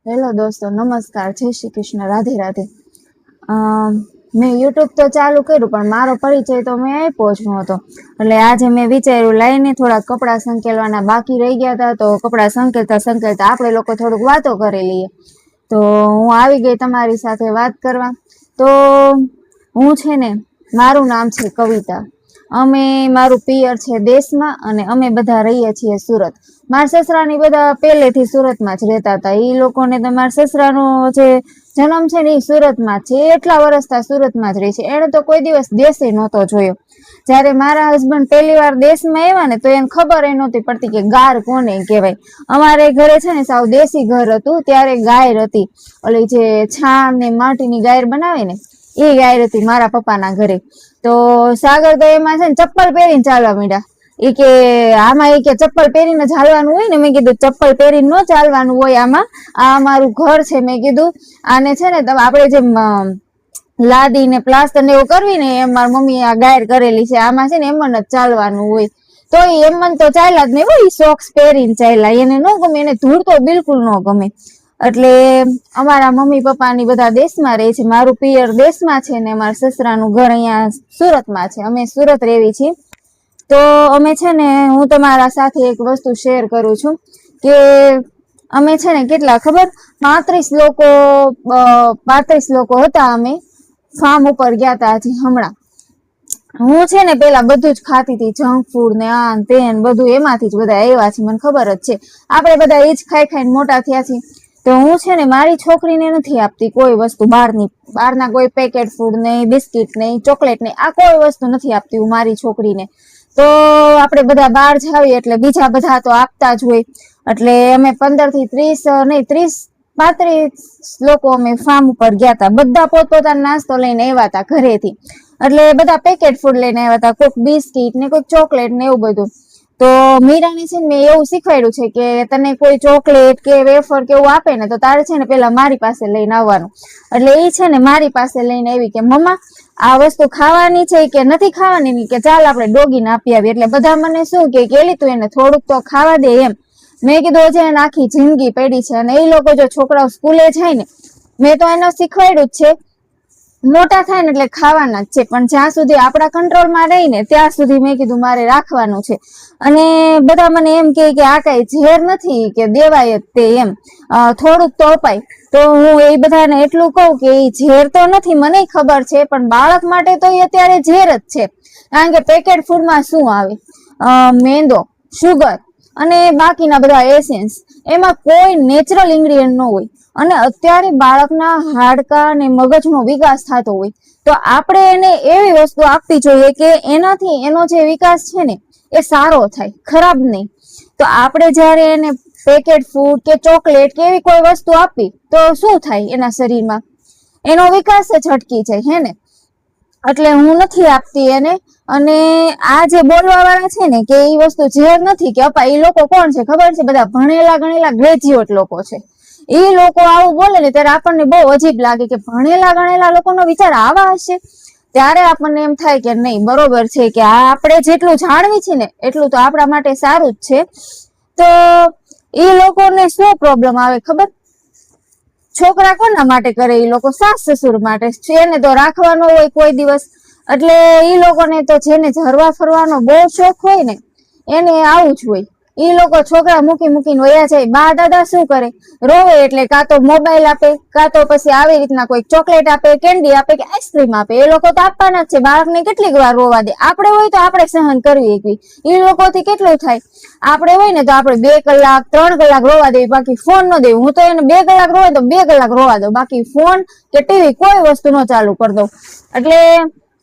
Hello દોસ્તો, નમસ્કાર, જય શ્રી કૃષ્ણ, રાધે રાધે. મેં યુટ્યુબ તો ચાલુ કર્યું પણ મારો પરિચય તો મેં આપ્યો જ નહોતો. એટલે આજે મેં વિચાર્યું લઈને થોડા કપડાં સંકેલવાના બાકી રહી ગયા હતા, તો કપડાં સંકેલતા સંકેલતા આપણે લોકો થોડુંક વાતો કરી લઈએ. તો હું આવી ગઈ તમારી સાથે વાત કરવા. તો હું છે ને, મારું નામ છે કવિતા. મારું પિયર છે દેશમાં અને અમે બધા રહીએ છીએ સુરત. મારા સસરાની બધા પહેલેથી સુરતમાં જ રહેતા હતા. એ લોકોને તો મારા સસરાનો જે જન્મ છે ને એ સુરતમાં જ છે. એટલા વર્ષથી સુરતમાં જ રહી છે. એને તો કોઈ દિવસ દેશે નહોતો જોયો. જયારે મારા હસબન્ડ પહેલી વાર દેશમાં આવ્યા ને, તો એને ખબર એ નહોતી પડતી કે ગાર કોને કહેવાય. અમારે ઘરે છે ને સાવ દેશી ઘર હતું. ત્યારે ગાયર હતી, ઓલી જે છાણ ને માટીની ગાયર બનાવે ને, એ ગાયર હતી મારા પપ્પાના ઘરે. તો સાગર તો એમાં છે ને ચપ્પલ પહેરીને ચાલવા માંડ્યા. એ કે આમાં એ કે ચપ્પલ પહેરીને ચાલવાનું હોય ને. મેં કીધું ચપ્પલ પહેરીને ન ચાલવાનું હોય આમાં, આ અમારું ઘર છે. મેં કીધું આને છે ને આપણે જેમ લાદી ને પ્લાસ્ટર ને એવું કરવી ને, એમ મારી મમ્મી આ ગાયર કરેલી છે. આમાં છે ને એમ જ ચાલવાનું હોય. તો એમ તો ચાલ્યા જ નહીં હોય, સોક્સ પહેરીને ચાલ્યા. એને ન ગમે, એને ધૂળ તો બિલકુલ ન ગમે. એટલે અમારા મમ્મી પપ્પાની બધા દેશમાં રહે છે. મારું પિયર દેશમાં છે ને મારા સસરાનું ઘર અહીંયા સુરતમાં છે. અમે સુરત રહેવી છીએ. તો અમે છે ને, હું તમારા સાથે એક વસ્તુ શેર કરું છું કે અમે છે ને કેટલા ખબર 35 લોકો હતા. અમે ફાર્મ ઉપર ગયા હતા હજી હમણાં. હું છે ને પેલા બધું જ ખાતી હતી, જંક ફૂડ ને આ તે બધું, એમાંથી જ બધા આવ્યા છે. મને ખબર જ છે આપણે બધા એ જ ખાઈ ખાઈને મોટા થયા છીએ. તો હું છે ને મારી છોકરીને નથી આપતી કોઈ વસ્તુ બહારના કોઈ પેકેટ ફૂડ નહીં, બિસ્કીટ નહીં, ચોકલેટ નહીં, આ કોઈ વસ્તુ નથી આપતી હું મારી છોકરીને. તો આપણે બધા બહાર જાવીએ એટલે બીજા બધા તો આપતા જ હોય. એટલે અમે 35 લોકો અમે ફાર્મ ઉપર ગયા હતા. બધા પોતપોતાનો નાસ્તો લઈને આવ્યા હતા ઘરેથી. એટલે બધા પેકેટ ફૂડ લઈને આવ્યા હતા, કોઈક બિસ્કીટ ને કોઈક ચોકલેટ ને એવું બધું. તો મીરાને છે ને મેં એવું શીખવાડ્યું છે કે તને કોઈ ચોકલેટ કે વેફર કે એવું આપે ને, તો તારે છે ને પેલા મારી પાસે લઈને આવવાનું. એટલે એ છે ને મારી પાસે લઈને આવી કે મમ્મા આ વસ્તુ ખાવાની છે કે નથી ખાવાની, કે ચાલ આપણે ડોગીને આપી આવીએ. એટલે બધા મને શું કે એલી તું એને થોડુંક તો ખાવા દે એમ. મેં કીધું છે એને આખી જિંદગી પડી છે. અને એ લોકો જો છોકરાઓ સ્કૂલે જાય ને, મેં તો એને શીખવાડ્યું જ છે મોટા થાય ને એટલે ખાવાના જ છે, પણ જ્યાં સુધી આપણા કંટ્રોલમાં રહી ને ત્યાં સુધી મેં કીધું મારે રાખવાનું છે. અને બધા મને એમ કે આ કઈ ઝેર નથી કે દેવાય જ તે, એમ થોડુંક તો અપાય. તો હું એ બધાને એટલું કહું કે એ ઝેર તો નથી, મને ખબર છે, પણ બાળક માટે તો એ અત્યારે ઝેર જ છે. કારણ કે પેકેટ ફૂડમાં શું આવે, મેંદો, શુગર અને બાકીના બધા એસેન્સ, એમાં કોઈ નેચરલ ઇન્ગ્રીડિયન્ટ ન હોય. અને અત્યારે બાળકના હાડકા અને મગજનો વિકાસ થતો હોય, તો આપણે એને એવી વસ્તુ આપવી જોઈએ કે એનાથી એનો જે વિકાસ છે ને એ સારો થાય, ખરાબ નહીં. તો આપણે જયારે એને પેકેટ ફૂડ કે ચોકલેટ કે એવી કોઈ વસ્તુ આપી તો શું થાય, એના શરીરમાં એનો વિકાસ જ અટકી જાય હે ને. એટલે હું નથી આપતી એને. અને આ જે બોલવા વાળા છે ને કે એ વસ્તુ ઝેર નથી કે અપા, એ લોકો કોણ છે ખબર છે? બધા ભણેલા ગણેલા ગ્રેજ્યુએટ લોકો છે. એ લોકો આવું બોલે ને ત્યારે આપણને બહુ અજીબ લાગે કે ભણેલા ગણેલા લોકોનો વિચાર આવા હશે. ત્યારે આપણને એમ થાય કે નહીં, બરોબર છે કે આ આપણે જેટલું જાણવી છે ને એટલું તો આપણા માટે સારું જ છે. તો એ લોકોને શું પ્રોબ્લેમ આવે ખબર? છોકરા કોના માટે કરે? એ લોકો સાસ સસુર માટે. એને તો રાખવાનો હોય કોઈ દિવસ. એટલે એ લોકોને તો જેને હરવા ફરવાનો બહુ શોખ હોય ને એને આવું જ હોય. એ લોકો છોકરા મૂકીને વયા જાય. બા દાદા શું કરે? રોવે એટલે કાં તો મોબાઈલ આપે, કાં તો પછી આવી રીતના કોઈ ચોકલેટ આપે, કેન્ડી આપે કે આઈસ્ક્રીમ આપે. એ લોકો તો આપવાના જ છે. બાળકને કેટલીક વાર રોવા દે. આપણે હોય તો આપણે સહન કરવી એકવી. એ લોકોથી કેટલું થાય? આપણે હોય ને તો આપણે 2 કલાક 3 કલાક રોવા દેવી, બાકી ફોન ન દેવું. હું તો એને 2 કલાક રોવા તો 2 કલાક રોવા દઉં, બાકી ફોન કે ટીવી કોઈ વસ્તુ ન ચાલુ કરી દઉં. એટલે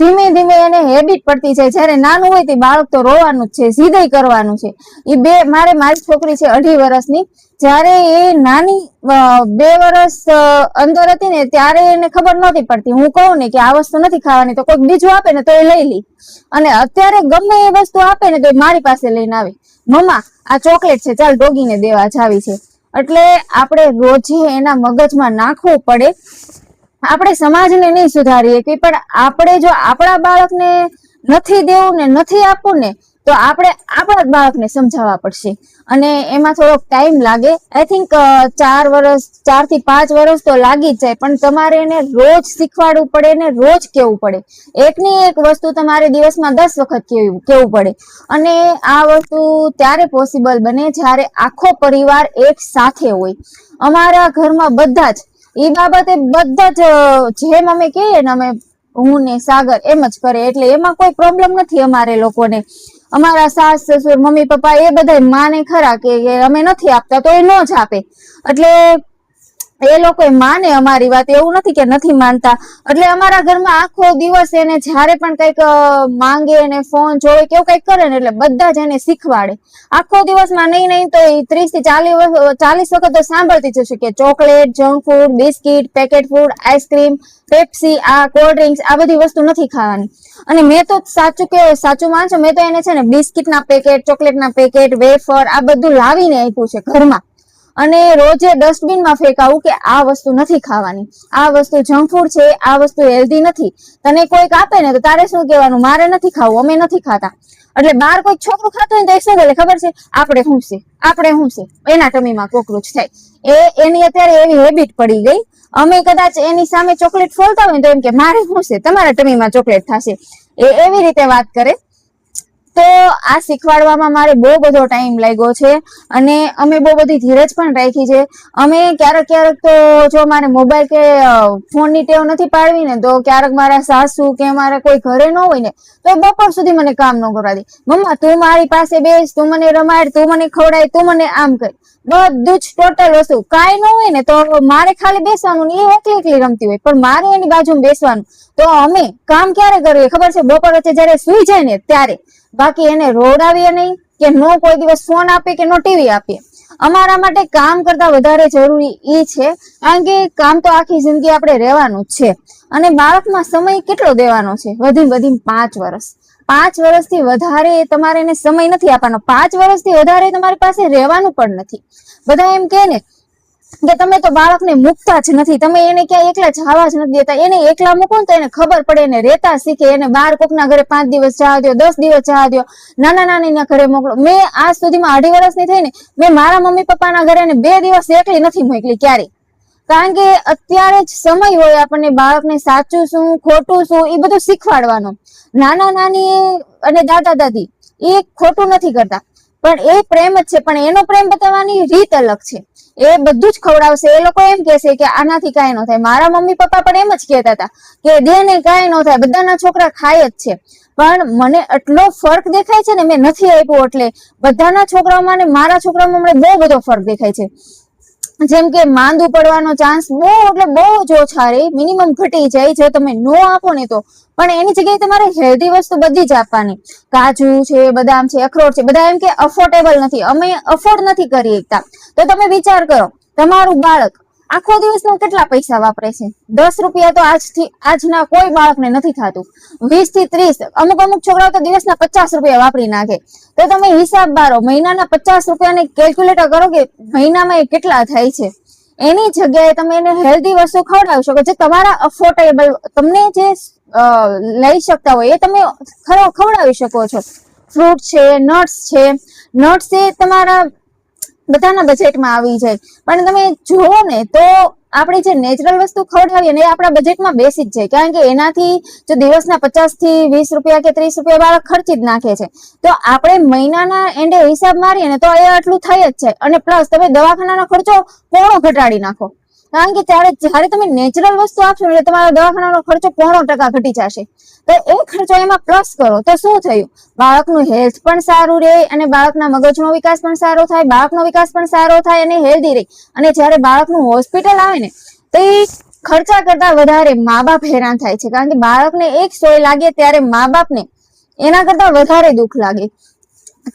ધીમે ધીમે એને હેબિટ પડતી જાય. જયારે નાનું હોય તે બાળક તો રોવાનું જ છે, જીદ કરવાનું છે. મારી છોકરી છે 2.5 વર્ષની. જયારે એ નાની 2 વર્ષ અંદર હતી ને ત્યારે એને ખબર નહોતી પડતી. હું કહું ને કે આ વસ્તુ નથી ખાવાની તો કોઈક બીજું આપે ને તો એ લઈ લી. અને અત્યારે ગમે એ વસ્તુ આપે ને તો એ મારી પાસે લઈને આવે, મમ્મા આ ચોકલેટ છે, ચાલ ડોગીને દેવા જાવી છે. એટલે આપણે રોજે એના મગજમાં નાખવું પડે. આપણે સમાજને નહીં સુધારીએ કે, પણ આપણે જો આપણા બાળકને નથી દેવું ને નથી આપવું ને તો આપણે આપણા જ બાળકને સમજાવવા પડશે અને એમાં થોડોક ટાઈમ લાગે. આઈ થિંક 4 થી 5 વર્ષ તો લાગી જ જાય, પણ તમારે એને રોજ શીખવાડવું પડે ને રોજ કેવું પડે. એકની એક વસ્તુ તમારે દિવસમાં 10 વખત કેવું પડે. અને આ વસ્તુ ત્યારે પોસિબલ બને જ્યારે આખો પરિવાર એક સાથે હોય. અમારા ઘરમાં બધા જ એ બાબતે બધા જ જેમ અમે કહીએ ને, અમે હું ને સાગર એમ જ કરે, એટલે એમાં કોઈ પ્રોબ્લેમ નથી અમારે લોકોને. અમારા સાસ સસુર મમ્મી પપ્પા એ બધા માને ખરા કે અમે નથી આપતા તો એ ન જ આપે, એટલે એ લોકો માને અમારી વાત, એવું નથી કે નથી માનતા. એટલે અમારા ઘરમાં આખો દિવસ એને જયારે પણ કઈક માંગે ને ફોન જોવે કેવું કઈક કરે ને, એટલે બધા જ એને શીખવાડે. આખો દિવસમાં નહીં તો 30 થી 40 વખત તો સાંભળતી જશે કે chocolate, junk food, biscuit, packet food, ice cream, Pepsi, આ કોલ્ડ ડ્રિંક્સ, આ બધી વસ્તુ નથી ખાવાની. અને મેં તો સાચું માનજો, મેં તો એને છે ને બિસ્કીટના પેકેટ, ચોકલેટના પેકેટ, વેફર આ બધું લાવીને આપ્યું છે ઘરમાં. અને રોજે ડસ્ટબિનમાં ફેંકાવું કે આ વસ્તુ નથી ખાવાની, આ વસ્તુ જંક ફૂડ છે, આ વસ્તુ હેલ્ધી નથી. તને કોઈક આપે ને તો તારે શું કહેવાનું, મારે નથી ખાવું, અમે નથી ખાતા. એટલે બહાર કોઈ છોકરું ખાતું હોય તો એ શું બોલે ખબર છે, આપણે શું છે, એના ટમીમાં કોકરોચ થાય. એની અત્યારે એવી હેબિટ પડી ગઈ. અમે કદાચ એની સામે ચોકલેટ ફોલતા હોય તો એમ કે મારે શું છે, તમારા ટમીમાં ચોકલેટ થશે, એવી રીતે વાત કરે. તો આ શીખવાડવામાં મારે બહુ બધો ટાઈમ લાગ્યો છે અને અમે બહુ બધી ધીરજ પણ રાખી છે. અમે ક્યારેક તો જો મારે મોબાઈલ કે ફોનની ટેવ નથી પાડવી ને, તો ક્યારેક મારા સાસુ કે મારા કોઈ ઘરે ન હોય ને તો બપોર સુધી મને કામ ન કરવા દે. મમ્મા તું મારી પાસે બેસ, તું મને રમાડ, તું મને ખવડાય, તું મને આમ કર, બધું જ ટોટલ વસ્તુ. કાંઈ ન હોય ને તો મારે ખાલી બેસવાનું, એ એકલી રમતી હોય પણ મારે એની બાજુમાં બેસવાનું. તો અમે કામ ક્યારે કરીએ ખબર છે, બપોર વચ્ચે જયારે સુઈ જાય ને ત્યારે. બાકી એને રોડાવીએ નહીં કે નો કોઈ દિવસ ફોન આપીએ કે નો ટીવી આપીએ. અમારા માટે કામ કરતા વધારે જરૂરી એ છે, કારણ કે કામ તો આખી જિંદગી આપણે રહેવાનું જ છે. અને બાળકમાં સમય કેટલો દેવાનો છે, વધીને 5 વર્ષ. 5 વર્ષથી વધારે તમારે એને સમય નથી આપવાનો. 5 વર્ષથી વધારે તમારી પાસે રહેવાનું પણ નથી. બધા એમ કે ને કે તમે તો બાળકને મૂકતા જ નથી, તમે એને ક્યાં એકલા જવા જ નથી દેતા. એને એકલા મૂકો તો એને ખબર પડે, એને રહેતા શીખે. એને બાર કોકના ઘરે 5 દિવસ જવા દો, 10 દિવસ જવા દો, નાના ઘરે મોકલો. મેં આજ સુધીમાં 2.5 વર્ષની થઈ ને, મેં મારા મમ્મી પપ્પાના ઘરે 2 દિવસ એકલી નથી મોકલી ક્યારેય. કારણ કે અત્યારે જ સમય હોય આપણને બાળકને સાચું શું ખોટું શું એ બધું શીખવાડવાનું. નાની અને દાદા દાદી એ ખોટું નથી કરતા, પણ એ પ્રેમ જ છે, પણ એનો પ્રેમ બતાવવાની રીત અલગ છે. એ બધું જ ખવડાવશે. એ લોકો એમ કહેશે કે આનાથી કાંઈ ન થાય. મારા મમ્મી પપ્પા પણ એમ જ કહેતા હતા કે દે ને કાંઈ ન થાય, બધાના છોકરા ખાય જ છે. પણ મને એટલો ફર્ક દેખાય છે ને, મેં નથી આપ્યું એટલે બધાના છોકરાઓમાં ને મારા છોકરાઓમાં મને બહુ બધો ફર્ક દેખાય છે. જેમ કે માંદું પડવાનો ચાન્સ બહુ જ ઓછા રે, મિનિમમ ઘટી જાય જો તમે નો આપો ને તો. પણ એની જગ્યાએ તમારે હેલ્ધી વસ્તુ બધી જ આપવાની. કાજુ છે, બદામ છે, અખરોટ છે. બધા એમ કે અફોર્ડેબલ નથી, અમે અફોર્ડ નથી કરી શકતા. તો તમે વિચાર કરો, તમારું બાળક આખો દિવસમાં કેટલા પૈસા વાપરે છે? 10 રૂપિયા તો આજના કોઈ બાળકને નથી થતું. 20 થી 30, અમુક છોકરાઓ તો દિવસના 50 રૂપિયા વાપરી નાખે. તો તમે હિસાબ બારો, મહિનાના 50 રૂપિયાને કેલ્ક્યુલેટર કરો કે મહિનામાં એ કેટલા થાય છે. એની જગ્યાએ તમે એને હેલ્ધી વસ્તુ ખવડાવી શકો, જે તમારા અફોર્ડેબલ, તમને જે લઈ શકતા હોય એ તમે ખવડાવી શકો છો. ફ્રૂટ છે, નટ્સ છે. નટ્સ એ તમારા બધાના બજેટમાં આવી જાય. પણ તમે જુઓ ને તો આપણે જે નેચરલ વસ્તુ ખવડાવીએ ને એ આપણા બજેટમાં બેસી જ જાય. કારણ કે એનાથી જો દિવસના 50 થી 20 રૂપિયા કે 30 રૂપિયા બાળક ખર્ચી જ નાખે છે, તો આપણે મહિનાના એન્ડે હિસાબ મારીએ ને તો એ આટલું થઈ જ જાય. અને પ્લસ તમે દવાખાનાનો ખર્ચો પોણો ઘટાડી નાખો. કારણ કે જ્યારે તમે નેચરલ વસ્તુ આપશો એટલે તમારા દવાખાનાનો ખર્ચો 0.5% ઘટી જશે. તો એ ખર્ચો એમાં પ્લસ કરો તો શું થયું, બાળકનું હેલ્થ પણ સારું રહે અને બાળકના મગજનો વિકાસ પણ સારો થાય, બાળકનો વિકાસ પણ સારો થાય અને હેલ્ધી રહે. અને જ્યારે બાળકનું હોસ્પિટલ આવે ને તો એ ખર્ચા કરતા વધારે મા બાપ હેરાન થાય છે. કારણ કે બાળકને એક સોય લાગે ત્યારે મા બાપને એના કરતા વધારે દુઃખ લાગે.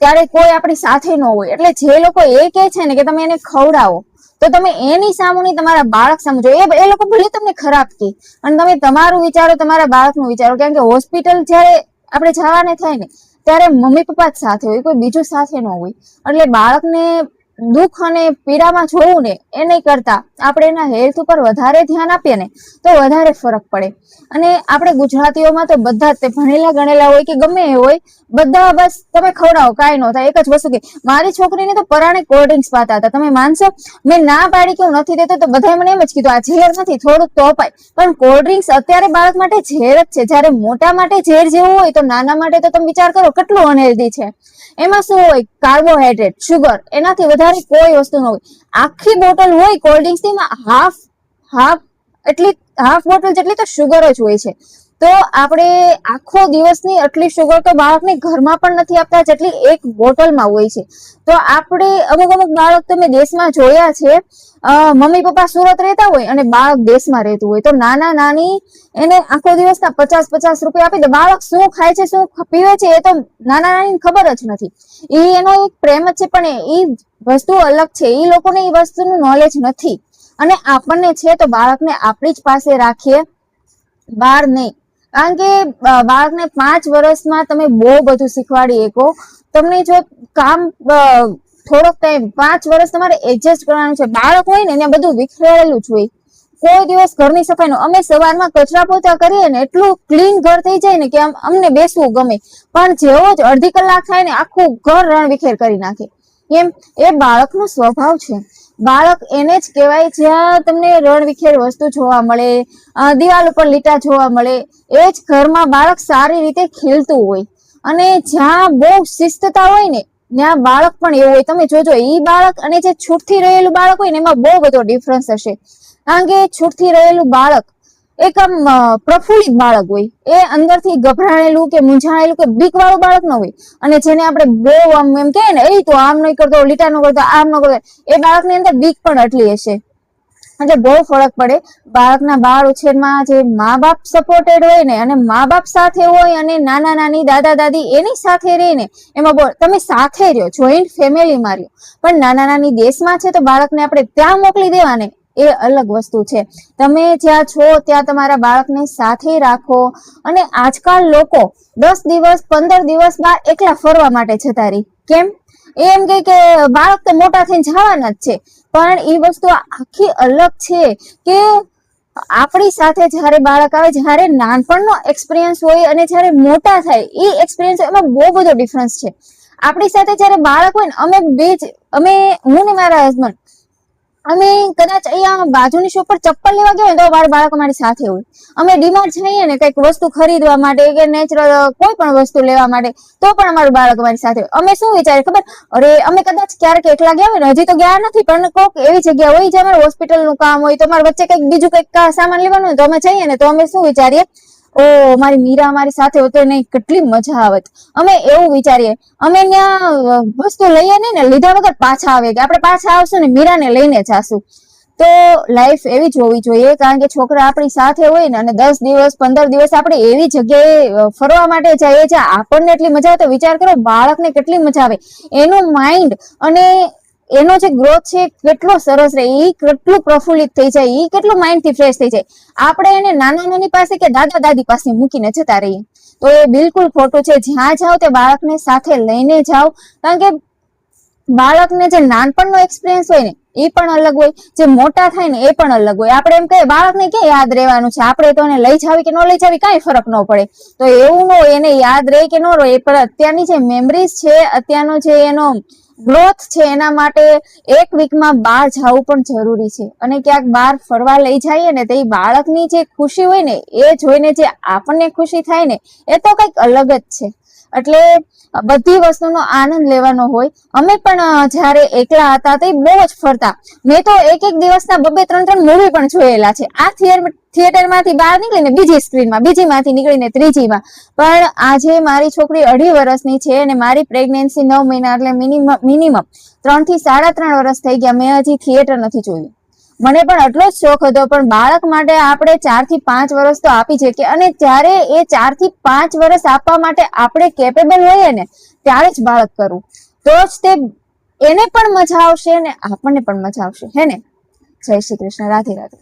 ત્યારે કોઈ આપણી સાથે ન હોય. એટલે જે લોકો એ કહે છે ને કે તમે એને ખવડાવો, તો તમે એની સામુની તમારા બાળક સમજો. એ લોકો ભલે તમને ખરાબ કહે, અને તમે તમારું વિચારો, તમારા બાળકનું વિચારો. કારણ કે હોસ્પિટલ જયારે આપણે જવાને થાય ને ત્યારે મમ્મી પપ્પા જ સાથે હોય, કોઈ બીજું સાથે ન હોય. એટલે બાળકને દુઃખ અને પીડામાં જોવું ને એ નહીં કરતા આપણે એના હેલ્થ ઉપર વધારે ધ્યાન આપીએ ને તો વધારે ફરક પડે. અને આપણે ગુજરાતીઓમાં તો બધા જ ભણેલા ગણેલા હોય કે ગમે એ હોય, બધા બસ તમે ખવડાવો કાંઈ ન થાય, એક જ વસ્તુ કે મારી છોકરીને તો પરાણે કોલ્ડ ડ્રિંક્સ પાતા હતા. તમે માનશો, મેં ના પાડી કે હું નથી દેતો તો બધાએ મને એમ જ કીધું આ ઝેર નથી, થોડુંક તો અપાય. પણ કોલ્ડ ડ્રિંક્સ અત્યારે બાળક માટે ઝેર જ છે. જયારે મોટા માટે ઝેર જેવું હોય તો નાના માટે તો તમે વિચાર કરો કેટલું અનહેલ્ધી છે. એમાં શું હોય? કાર્બોહાઈડ્રેટ, શુગર, એનાથી વધારે કોઈ વસ્તુ ન હોય. આખી બોટલ હોય કોલ્ડ ડ્રિંક્સ ની, હાફ બોટલ જેટલી તો શુગર જ હોય છે. તો આપણે આખો દિવસની આટલી શુગર તો બાળકને ઘરમાં પણ નથી આપતા જેટલી એક બોટલમાં હોય છે. તો આપણે અમુક બાળક તમે દેશમાં જોયા છે, મમ્મી પપ્પા સુરત રહેતા હોય અને બાળક દેશમાં રહેતું હોય, તો નાના નાની એને આખો દિવસના 50 રૂપિયા આપી દે. બાળક શું ખાય છે, શું પીવે છે, એ તો નાના નાની ખબર જ નથી. એ એનો એક પ્રેમ જ છે, પણ એ વસ્તુ અલગ છે. એ લોકોને એ વસ્તુનું નોલેજ નથી. અને આપણને છે તો બાળકને આપણી જ પાસે રાખીએ, બહાર નહીં. કારણ કે બાળકને 5 વર્ષમાં તમે બહુ બધું શીખવાડી શકો. તમને જો કામ થોડોક ટાઈમ 5 વર્ષ તમારે એડજસ્ટ કરવાનું છે. બાળક હોય ને એને બધું વિખરેલું જ હોય. કોઈ દિવસ ઘરની સફાઈ નો, અમે સવારમાં કચરા પોતા કરીએ ને એટલું ક્લીન ઘર થઈ જાય ને કે અમને બેસવું ગમે, પણ જેવો જ અડધી કલાક થાય ને આખું ઘર રણ વિખેર કરી નાખે. એમ એ બાળકનો સ્વભાવ છે. બાળક એને જ કહેવાય જ્યાં તમને રણ વિખેર વસ્તુ જોવા મળે, દિવાલ ઉપર લીટા જોવા મળે, એ જ ઘરમાં બાળક સારી રીતે ખીલતું હોય. અને જ્યાં બહુ શિસ્તતા હોય ને ત્યાં બાળક પણ એવું હોય. તમે જોજો, એ બાળક અને જે છૂટથી રહેલું બાળક હોય ને એમાં બહુ બધો ડિફરન્સ હશે. કારણ કે છૂટથી રહેલું બાળક એક આમ પ્રફુલ્લિત બાળક હોય, એ અંદરથી ગભરાણેલું કે મૂંઝાણેલું કે બીક વાળું બાળક ન હોય. અને જેને આપણે બહુ આમ એમ કહે ને, એ તો આમ નહીં કરતો, લીટા ન કરતો, આમ ન કરતો, એ બાળકની અંદર બીક પણ એટલી હશે. એટલે બહુ ફરક પડે બાળકના બાળ ઉછેરમાં. જે મા બાપ સપોર્ટેડ હોય ને અને મા બાપ સાથે હોય અને નાના નાની દાદા દાદી એની સાથે રહી ને, એમાં બહુ તમે સાથે રહ્યો, જોઈન્ટ ફેમિલીમાં રહ્યો. પણ નાના નાની દેશમાં છે તો બાળકને આપણે ત્યાં મોકલી દેવાને એ અલગ વસ્તુ છે. તમે જ્યાં છો ત્યાં તમારા બાળકને સાથે રાખો. અને આજકાલ લોકો 10 દિવસ 15 દિવસ બહાર એકલા ફરવા માટે જતા રહી. કેમ? એમ કે બાળક તો મોટા થઈને જવાના જ છે. પણ એ વસ્તુ આખી અલગ છે કે આપણી સાથે જયારે બાળક આવે, જયારે નાનપણનો એક્સપિરિયન્સ હોય અને જયારે મોટા થાય એ એક્સપિરિયન્સ, એમાં બહુ બધો ડિફરન્સ છે. આપણી સાથે જયારે બાળક હોય ને, હું ને મારા હસબન્ડ, અમે કદાચ અહીંયા બાજુની શોપ પર ચપ્પલ લેવા ગયા તો મારું બાળક અમારી સાથે હોય. અમે ડીમાર્ટ જઈએ ને કંઈક વસ્તુ ખરીદવા માટે કે નેચરલ કોઈ પણ વસ્તુ લેવા માટે, તો પણ અમારું બાળક અમારી સાથે હોય. અમે શું વિચારીએ ખબર? અરે અમે કદાચ ક્યારેક એકલા ગયા હોય ને, હજી તો ગયા નથી, પણ કોઈક એવી જગ્યા હોય જ્યાં અમારે હોસ્પિટલનું કામ હોય, તો અમારા વચ્ચે કંઈક બીજું કંઈક સામાન લેવાનું હોય તો અમે જઈએ ને, તો અમે શું વિચારીએ, ઓ મારી મીરા અમારી સાથે હોતો નહીં કેટલી મજા આવત. અમે એવું વિચારીએ. અમે ત્યાં વસ્તુ લઈએ નહીં ને, લીધા વગર પાછા આવે કે આપણે પાછા આવશું ને મીરાને લઈને જાશું. તો લાઈફ એવી જ હોવી જોઈએ. કારણ કે છોકરા આપણી સાથે હોય ને અને 10 દિવસ 15 દિવસ આપણે એવી જગ્યાએ ફરવા માટે જઈએ જ્યાં આપણને એટલી મજા આવે, તો વિચાર કરો બાળકને કેટલી મજા આવે. એનું માઇન્ડ અને એનો જે ગ્રોથ છે કેટલો સરસ રહે, એ કેટલું પ્રફુલ્લિત થઈ જાય, એ કેટલું માઇન્ડ થી ફ્રેશ થઈ જાય. આપણે એને નાના નાની પાસે કે દાદા દાદી પાસે મૂકીને જતા રહીએ તો એ બિલકુલ ખોટું છે. જ્યાં જાઓ તે બાળકને સાથે લઈને જાઓ. કારણ કે બાળકને જે નાનપણનો એક્સપિરિયન્સ હોય ને એ પણ અલગ હોય, જે મોટા થાય ને એ પણ અલગ હોય. આપણે એમ કહીએ બાળકને ક્યાં યાદ રહેવાનું છે, આપણે તો એને લઈ જાવી કે ન લઈ જાવી કાંઈ ફરક ન પડે. તો એવું ન હોય, એને યાદ રહે કે ન રહે, પણ અત્યારની જે મેમરીઝ છે, અત્યારનો જે એનો ગ્રોથ છે, એના માટે 1 વીકમાં બહાર જવું પણ જરૂરી છે. અને ક્યાંક બહાર ફરવા લઈ જઈએ ને તો એ બાળકની જે ખુશી હોય ને એ જોઈને જે આપણને ખુશી થાય ને એ તો કંઈક અલગ જ છે. એટલે બધી વસ્તુનો આનંદ લેવાનો હોય. અમે પણ જયારે એકલા હતા તો બહુ જ ફરતા. મેં તો એક દિવસના 2-3 મૂવી પણ જોયેલા છે. આ થિયેટરમાંથી બહાર નીકળીને બીજી સ્ક્રીનમાં, બીજીમાંથી નીકળીને ત્રીજીમાં. પણ આજે મારી છોકરી 2.5 વર્ષની છે અને મારી પ્રેગ્નન્સી 9 મહિના, એટલે મિનિમમ 3 થી 3.5 વર્ષ થઈ ગયા. મેં હજી થિયેટર નથી જોયું. મને પણ એટલો જ શોખ હતો, પણ બાળક માટે આપણે 4 થી 5 વર્ષ તો આપી શકીએ. અને જ્યારે એ 4 થી 5 વર્ષ આપવા માટે આપણે કેપેબલ હોઈએ ને ત્યારે જ બાળક કરવું, તો જ તે એને પણ મજા આવશે ને આપણને પણ મજા આવશે. હે ને? જય શ્રી કૃષ્ણ. રાધે રાધે.